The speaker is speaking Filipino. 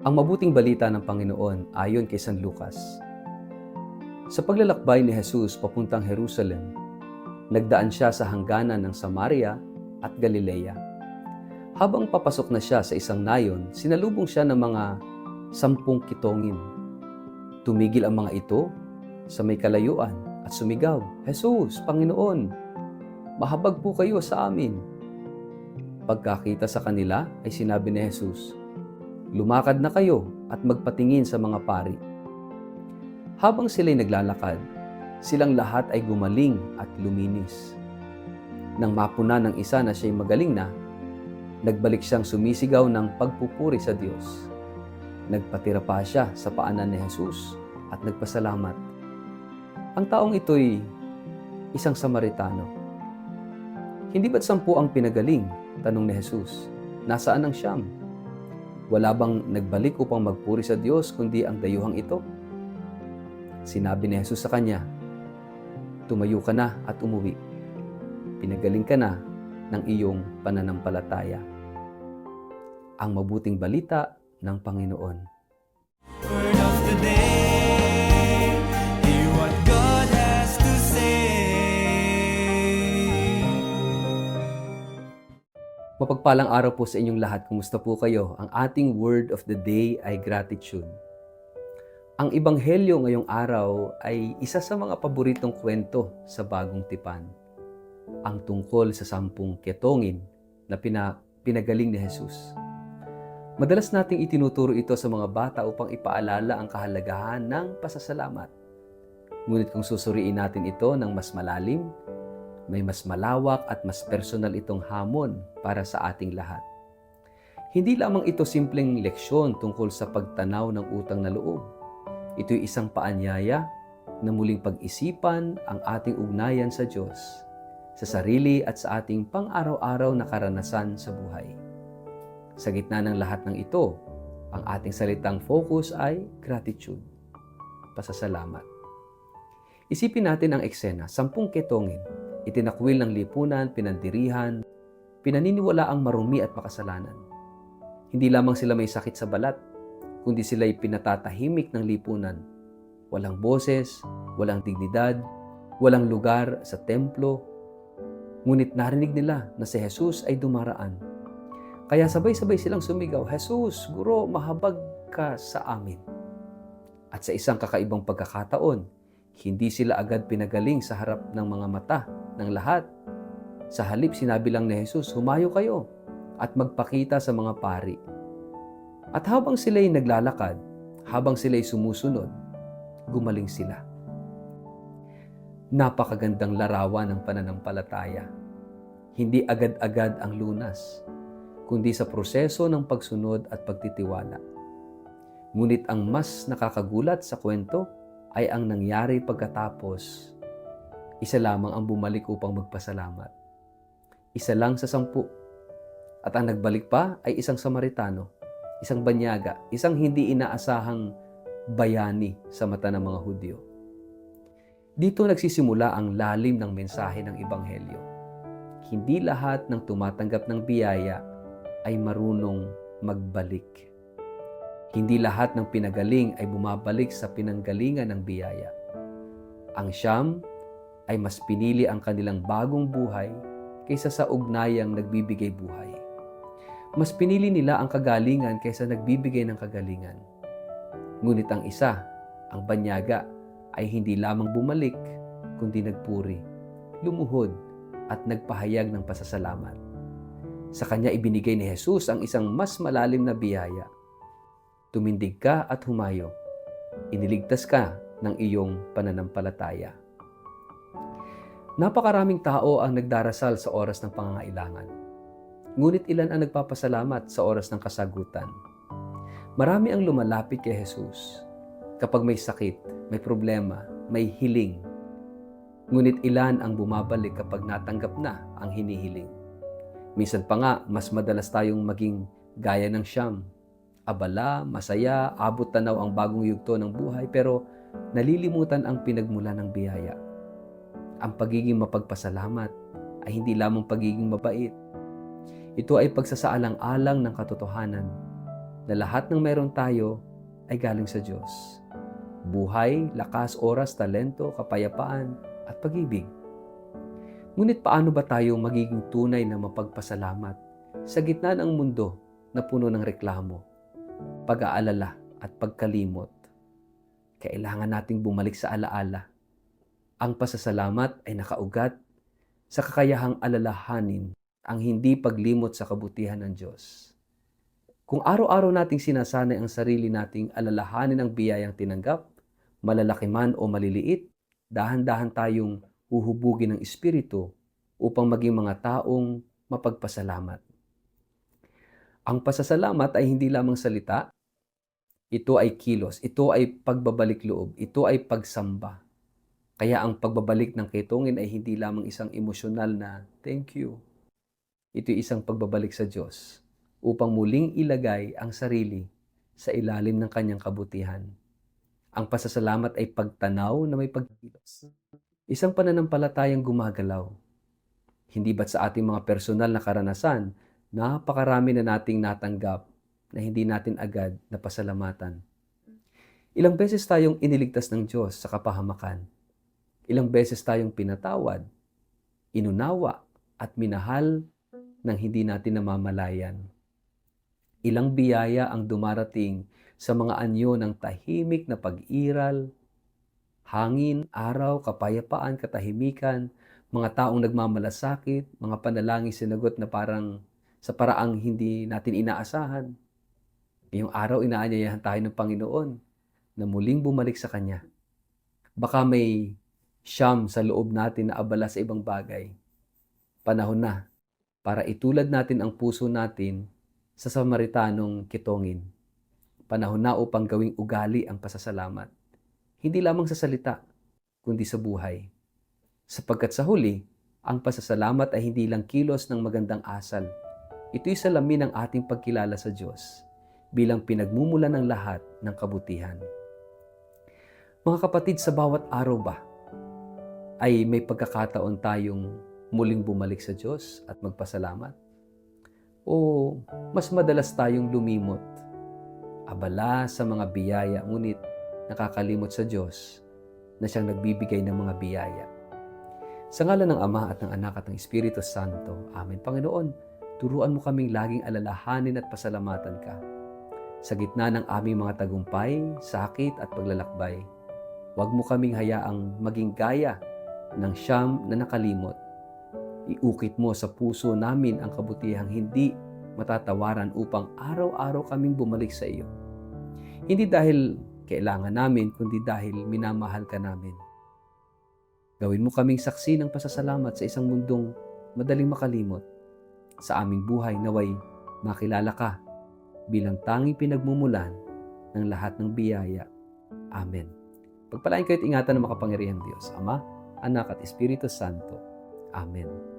Ang mabuting balita ng Panginoon ayon kay San Lucas. Sa paglalakbay ni Jesus papuntang Jerusalem, nagdaan siya sa hangganan ng Samaria at Galilea. Habang papasok na siya sa isang nayon, sinalubong siya ng mga 10 kitongin. Tumigil ang mga ito sa may kalayuan at sumigaw, "Jesus, Panginoon, mahabag po kayo sa amin." Pagkakita sa kanila ay sinabi ni Jesus, "Lumakad na kayo at magpatingin sa mga pari." Habang sila'y naglalakad, silang lahat ay gumaling at luminis. Nang mapuna ng isa na siya'y magaling na, nagbalik siyang sumisigaw ng pagpupuri sa Diyos. Nagpatira pa siya sa paanan ni Jesus at nagpasalamat. Ang taong ito'y isang Samaritano. "Hindi ba't 10 ang pinagaling?" tanong ni Jesus. "Nasaan ang 9? Wala bang nagbalik upang magpuri sa Diyos kundi ang dayuhang ito?" Sinabi ni Jesus sa kanya, "Tumayo ka na at umuwi. Pinagaling ka na ng iyong pananampalataya." Ang mabuting balita ng Panginoon. Word of the day, hear what God has to say. Mapagpalang araw po sa inyong lahat. Kumusta po kayo? Ang ating word of the day ay gratitude. Ang Ebanghelyo ngayong araw ay isa sa mga paboritong kwento sa Bagong Tipan. Ang tungkol sa 10 ketongin na pinagaling ni Jesus. Madalas nating itinuturo ito sa mga bata upang ipaalala ang kahalagahan ng pasasalamat. Ngunit kung susuriin natin ito ng mas malalim, may mas malawak at mas personal itong hamon para sa ating lahat. Hindi lamang ito simpleng leksyon tungkol sa pagtanaw ng utang na loob. Ito'y isang paanyaya na muling pag-isipan ang ating ugnayan sa Diyos, sa sarili at sa ating pang-araw-araw na karanasan sa buhay. Sa gitna ng lahat ng ito, ang ating salitang focus ay gratitude, pasasalamat. Isipin natin ang eksena, 10 ketongin, itinakwil ng lipunan, pinandirihan, pinaniniwala ang marumi at makasalanan. Hindi lamang sila may sakit sa balat, kundi sila'y pinatatahimik ng lipunan. Walang boses, walang dignidad, walang lugar sa templo. Ngunit narinig nila na si Jesus ay dumaraan. Kaya sabay-sabay silang sumigaw, "Jesus, Guro, mahabag ka sa amin." At sa isang kakaibang pagkakataon, hindi sila agad pinagaling sa harap ng mga mata ng lahat. Sa halip, sinabi lang ni Jesus, "Humayo kayo at magpakita sa mga pari." At habang sila'y naglalakad, habang sila'y sumusunod, gumaling sila. Napakagandang larawan ng pananampalataya. Hindi agad-agad ang lunas, kundi sa proseso ng pagsunod at pagtitiwala. Ngunit ang mas nakakagulat sa kwento ay ang nangyari pagkatapos. Isa lamang ang bumalik upang magpasalamat. Isa lang sa 10. At ang nagbalik pa ay isang Samaritano, isang banyaga, isang hindi inaasahang bayani sa mata ng mga Hudyo. Dito nagsisimula ang lalim ng mensahe ng Ebanghelyo. Hindi lahat ng tumatanggap ng biyaya ay marunong magbalik. Hindi lahat ng pinagaling ay bumabalik sa pinanggalingan ng biyaya. Ang 9 ay mas pinili ang kanilang bagong buhay kaysa sa ugnayang nagbibigay buhay. Mas pinili nila ang kagalingan kaysa nagbibigay ng kagalingan. Ngunit ang isa, ang banyaga, ay hindi lamang bumalik, kundi nagpuri, lumuhod, at nagpahayag ng pasasalamat. Sa kanya ibinigay ni Jesus ang isang mas malalim na biyaya. Tumindig ka at humayo. Iniligtas ka ng iyong pananampalataya. Napakaraming tao ang nagdarasal sa oras ng pangangailangan. Ngunit ilan ang nagpapasalamat sa oras ng kasagutan? Marami ang lumalapit kay Jesus kapag may sakit, may problema, may hiling. Ngunit ilan ang bumabalik kapag natanggap na ang hinihiling. Minsan pa nga, mas madalas tayong maging gaya ng 9. Abala, masaya, abot tanaw ang bagong yugto ng buhay, pero nalilimutan ang pinagmula ng biyaya. Ang pagiging mapagpasalamat ay hindi lamang pagiging mabait. Ito ay pagsasaalang-alang ng katotohanan na lahat ng meron tayo ay galing sa Diyos. Buhay, lakas, oras, talento, kapayapaan, at pag-ibig. Ngunit paano ba tayo magiging tunay na mapagpasalamat sa gitna ng mundo na puno ng reklamo, pag-aalala at pagkalimot? Kailangan nating bumalik sa alaala. Ang pasasalamat ay nakaugat sa kakayahang alalahanin ang hindi paglimot sa kabutihan ng Diyos. Kung araw-araw nating sinasanay ang sarili nating alalahanin ang biyayang tinanggap, malalaki man o maliliit, dahan-dahan tayong huhubugin ng Espiritu upang maging mga taong mapagpasalamat. Ang pasasalamat ay hindi lamang salita, ito ay kilos, ito ay pagbabalik loob, ito ay pagsamba. Kaya ang pagbabalik ng kitungin ay hindi lamang isang emosyonal na thank you. Ito ay isang pagbabalik sa Diyos upang muling ilagay ang sarili sa ilalim ng kanyang kabutihan. Ang pasasalamat ay pagtanaw na may pagkilos. Isang pananampalatayang gumagalaw. Hindi ba't sa ating mga personal na karanasan, napakarami na nating natanggap na hindi natin agad napasalamatan. Ilang beses tayong iniligtas ng Diyos sa kapahamakan. Ilang beses tayong pinatawad, inunawa at minahal nang hindi natin namamalayan. Ilang biyaya ang dumarating sa mga anyo ng tahimik na pag-iral, hangin, araw, kapayapaan, katahimikan, mga taong nagmamalasakit, mga panalangin sinagot na parang sa paraang hindi natin inaasahan. Ngayong araw, inaanyayahan tayo ng Panginoon na muling bumalik sa Kanya. Baka may siyam sa loob natin na abala sa ibang bagay. Panahon na para itulad natin ang puso natin sa Samaritanong kitongin. Panahon na upang gawing ugali ang pasasalamat. Hindi lamang sa salita, kundi sa buhay. Sapagkat sa huli, ang pasasalamat ay hindi lang kilos ng magandang asal. Ito'y salamin ng ating pagkilala sa Diyos bilang pinagmumulan ng lahat ng kabutihan. Mga kapatid, sa bawat araw ba ay may pagkakataon tayong muling bumalik sa Diyos at magpasalamat? O mas madalas tayong lumimot, abala sa mga biyaya, ngunit nakakalimot sa Diyos na siyang nagbibigay ng mga biyaya? Sa ngalan ng Ama at ng Anak at ng Espiritu Santo. Amen. Panginoon, turuan mo kaming laging alalahanin at pasalamatan ka. Sa gitna ng aming mga tagumpay, sakit at paglalakbay, huwag mo kaming hayaang maging gaya ng siyam na nakalimot. Iukit mo sa puso namin ang kabutihang hindi matatawaran upang araw-araw kaming bumalik sa iyo. Hindi dahil kailangan namin, kundi dahil minamahal ka namin. Gawin mo kaming saksi ng pasasalamat sa isang mundong madaling makalimot. Sa aming buhay naway makilala ka bilang tanging pinagmumulan ng lahat ng biyaya. Amen. Pagpalain kayo at ingatan ng makapangyarihang Diyos, Ama, Anak at Espiritu Santo. Amen.